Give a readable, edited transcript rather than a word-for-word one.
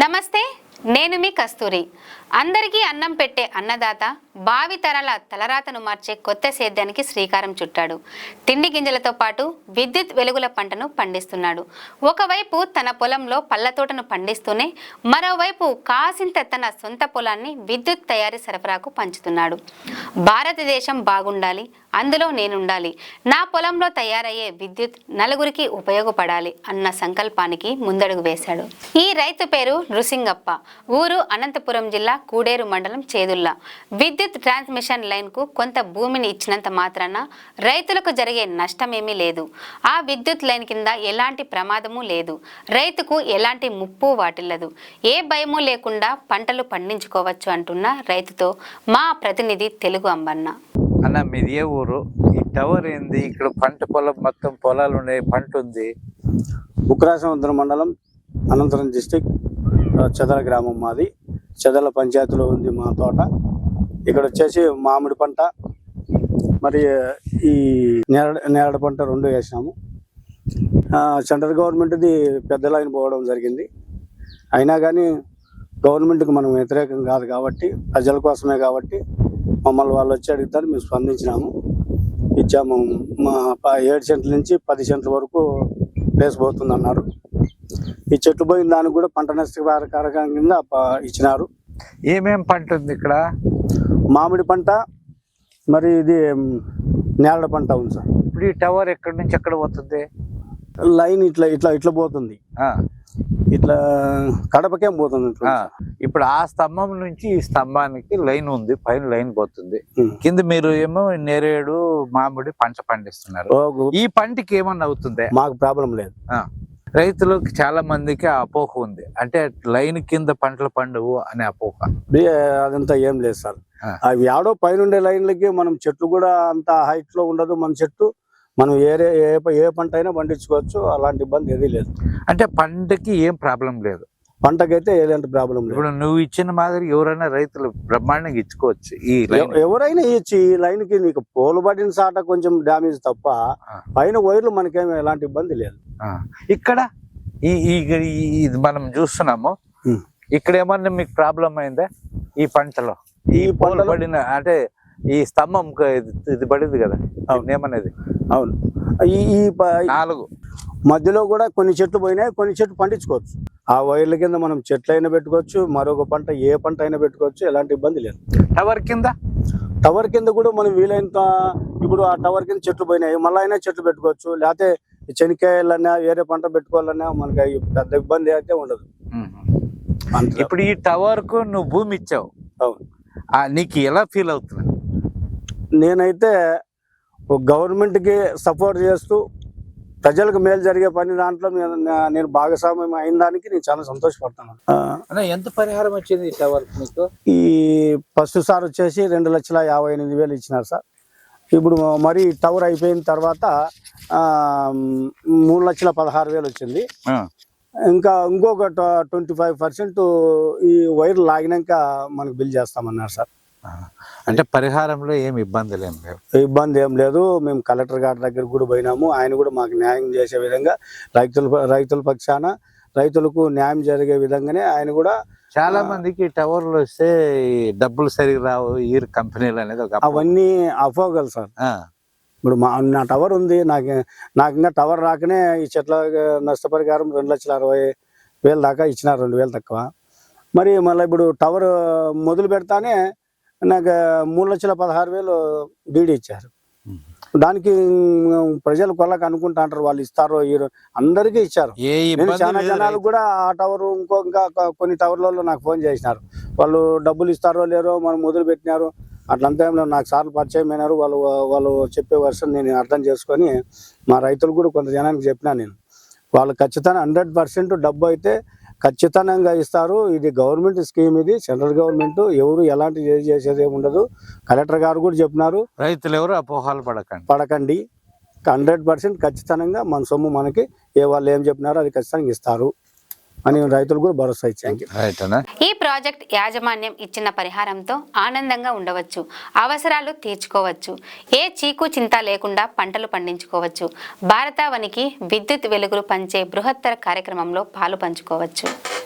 నమస్తే, నేను మీ కస్తూరి. అందరికీ అన్నం పెట్టే అన్నదాత భావి తరాల తలరాతను మార్చే కొత్త సేద్యానికి శ్రీకారం చుట్టాడు. తిండి గింజలతో పాటు విద్యుత్ వెలుగుల పంటను పండిస్తున్నాడు. ఒకవైపు తన పొలంలో పళ్ళ తోటను పండిస్తూనే మరోవైపు కాసింత తన సొంత పొలాన్ని విద్యుత్ తయారీ సరఫరాకు పంచుతున్నాడు. భారతదేశం బాగుండాలి, అందులో నేనుండాలి, నా పొలంలో తయారయ్యే విద్యుత్ నలుగురికి ఉపయోగపడాలి అన్న సంకల్పానికి ముందడుగు వేశాడు. ఈ రైతు పేరు నృసింగప్ప. ఊరు అనంతపురం జిల్లా కూడేరు మండలం చేదుల్లా. విద్యుత్ ట్రాన్స్మిషన్ లైన్ కు కొంత భూమిని ఇచ్చినంత మాత్రాన రైతులకు జరిగే నష్టమేమీ లేదు. ఆ విద్యుత్ లైన్ కింద ఎలాంటి ప్రమాదము లేదు. రైతుకు ఎలాంటి ముప్పు వాటిల్లదు. ఏ భయము లేకుండా పంటలు పండించుకోవచ్చు అంటున్న రైతుతో మా ప్రతినిధి తెలుగు అంబన్న. అన్న, మీది ఏ ఊరు? ఈ టవర్ ఏంది? ఇక్కడ పంట పొలం మొత్తం పొలాలు ఉన్నాయి, పంట ఉంది. ఉక్రాసముద్రం మండలం, అనంతపురం డిస్టిక్, చెదల గ్రామం మాది. చెదల పంచాయతీలో ఉంది మా తోట. ఇక్కడ వచ్చేసి మామిడి పంట, మరి ఈ నేరడ పంట రెండు వేసినాము. సెంట్రల్ గవర్నమెంట్ది పెద్ద లైన్ పోవడం జరిగింది. అయినా కానీ గవర్నమెంట్కి మనం వ్యతిరేకం కాదు కాబట్టి, ప్రజల కోసమే కాబట్టి మమ్మల్ని వాళ్ళు వచ్చి అడుగుతారు, మేము స్పందించినాము, ఇచ్చాము. మా 7 సెంట్ల నుంచి 10 సెంట్ల వరకు ప్లేస్ పోతుంది అన్నారు. ఈ చెట్లు పోయిన దానికి కూడా పంట నష్టకారకం కింద ఇచ్చినారు. ఏమేం పంట ఉంది ఇక్కడ? మామిడి పంట, మరి ఇది నేరడ పంట ఉంది సార్. ఇప్పుడు ఈ టవర్ ఎక్కడి నుంచి ఎక్కడ పోతుంది? లైన్ ఇట్లా ఇట్లా ఇట్లా పోతుంది, ఇట్లా కడపకేం పోతుంది. ఇప్పుడు ఆ స్తంభం నుంచి ఈ స్తంభానికి లైన్ ఉంది, పైన లైన్ పోతుంది. కింద మీరు ఏమో నేరేడు మామిడి పంట పండిస్తున్నారు. ఈ పంటకి ఏమన్నా అవుతుంది? మాకు ప్రాబ్లం లేదు. రైతులకు చాలా మందికి అపోహ ఉంది, అంటే లైన్ కింద పంటలు పండువు అనే అపోహ. అదంతా ఏం లేదు సార్. అవి ఏడో పైనుండే లైన్లకి మనం చెట్లు కూడా అంత హైట్ లో ఉండదు. మన చెట్టు మనం ఏ పంట అయినా పండించుకోవచ్చు, అలాంటి ఇబ్బంది ఏదీ లేదు. అంటే పంటకి ఏం ప్రాబ్లం లేదు, పంటకైతే ఎలాంటి ప్రాబ్లం లేదు. ఇప్పుడు నువ్వు ఇచ్చిన మాదిరి ఎవరైనా రైతులు బ్రహ్మాండంగా ఇచ్చుకోవచ్చు. ఈ ఎవరైనా ఇచ్చి ఈ లైన్ కి నీకు పోలు పడిన సాట కొంచెం డ్యామేజ్ తప్ప పైన వైర్లు మనకేమీ ఎలాంటి ఇబ్బంది లేదు. ఇక్కడ ఇది మనం చూస్తున్నాము, ఇక్కడ ఏమన్నా మీకు ప్రాబ్లం అయిందా ఈ పంటలో? ఈ పోలు పడిన అంటే ఈ స్తంభం ఇది పడింది కదా, ఏమనేది? అవును, ఈ 4 మధ్యలో కూడా కొన్ని చెట్లు పోయినాయి, కొన్ని చెట్లు పండించుకోవచ్చు. ఆ వైర్ల కింద మనం చెట్లు అయినా పెట్టుకోవచ్చు, మరొక పంట ఏ పంట అయినా పెట్టుకోవచ్చు, ఎలాంటి ఇబ్బంది లేదు. టవర్ కింద కూడా మనం వీలైనంత, ఇప్పుడు ఆ టవర్ కింద చెట్లు పోయినాయి, మళ్ళీ అయినా చెట్లు పెట్టుకోవచ్చు. లేకపోతే శనక్కాయలన్నా వేరే పంట పెట్టుకోవాలన్నా మనకి పెద్ద ఇబ్బంది అయితే ఉండదు. ఇప్పుడు ఈ టవర్ కు నువ్వు భూమి ఇచ్చావు, నీకు ఎలా ఫీల్ అవుతున్నా? నేనైతే గవర్నమెంట్ కి సపోర్ట్ చేస్తూ ప్రజలకు మేలు జరిగే పని దాంట్లో నేను భాగస్వామ్యం అయిన దానికి నేను చాలా సంతోషపడుతున్నాను. ఎంత పరిహారం వచ్చింది ఈ టవర్ మీకు? ఈ ఫస్ట్ సార్ వచ్చేసి 2,58,000 ఇచ్చినారు సార్. ఇప్పుడు మరి టవర్ అయిపోయిన తర్వాత 3,16,000 వచ్చింది. ఇంకా ఇంకొక 25% ఈ వైర్ లాగినాక మనకు బిల్ చేస్తామన్నారు సార్. అంటే పరిహారంలో ఏమి ఇబ్బందులు ఏం లేవు? ఇబ్బంది ఏం లేదు. మేము కలెక్టర్ గారి దగ్గర కూడా పోయినాము. ఆయన కూడా మాకు న్యాయం చేసే విధంగా రైతుల పక్షాన రైతులకు న్యాయం జరిగే విధంగానే ఆయన కూడా. చాలా మందికి టవర్లు వస్తే డబ్బులు సరిగ్గా రావు ఈ కంపెనీలు అనేది అవన్నీ అపోగలు సార్. ఇప్పుడు నా టవర్ ఉంది, నాకు ఇంకా టవర్ రాకనే ఈ చెట్ల నష్టపరిహారం 2,60,000 దాకా ఇచ్చిన, 2,000 తక్కువ. మరి మళ్ళీ ఇప్పుడు టవర్ మొదలు పెడతానే నాకు 3,16,000 డీడీ ఇచ్చారు. దానికి ప్రజలు కొలకు అనుకుంటా అంటారు, వాళ్ళు ఇస్తారో అందరికీ ఇచ్చారు. చాలా జనాలు కూడా ఆ టవర్ ఇంకా కొన్ని టవర్లలో నాకు ఫోన్ చేసినారు, వాళ్ళు డబ్బులు ఇస్తారో లేరో మనం మొదలు పెట్టినారు. అట్లంతా నాకు సార్లు పరిచయం అయినారు. వాళ్ళు చెప్పే వర్షన్ నేను అర్థం చేసుకొని మా రైతులు కూడా కొంత జనానికి చెప్పినా నేను. వాళ్ళు ఖచ్చితంగా 100% డబ్బు అయితే ఖచ్చితంగా ఇస్తారు. ఇది గవర్నమెంట్ స్కీమ్, ఇది సెంట్రల్ గవర్నమెంట్, ఎవరు ఎలాంటి చేసేది ఏమి ఉండదు. కలెక్టర్ గారు కూడా చెప్పినారు, రైతులు ఎవరు అపోహలు పడకండి, 100% ఖచ్చితంగా మన సొమ్ము మనకి వాళ్ళు ఏం చెప్పినారో అది ఖచ్చితంగా ఇస్తారు అని రైతులు కూడా భరోసా ఇచ్చారు. ఈ ప్రాజెక్ట్ యాజమాన్యం ఇచ్చిన పరిహారంతో ఆనందంగా ఉండవచ్చు, అవసరాలు తీర్చుకోవచ్చు, ఏ చీకు చింత లేకుండా పంటలు పండించుకోవచ్చు, భారతావనికి విద్యుత్ వెలుగులు పంచే బృహత్తర కార్యక్రమంలో పాలు పంచుకోవచ్చు.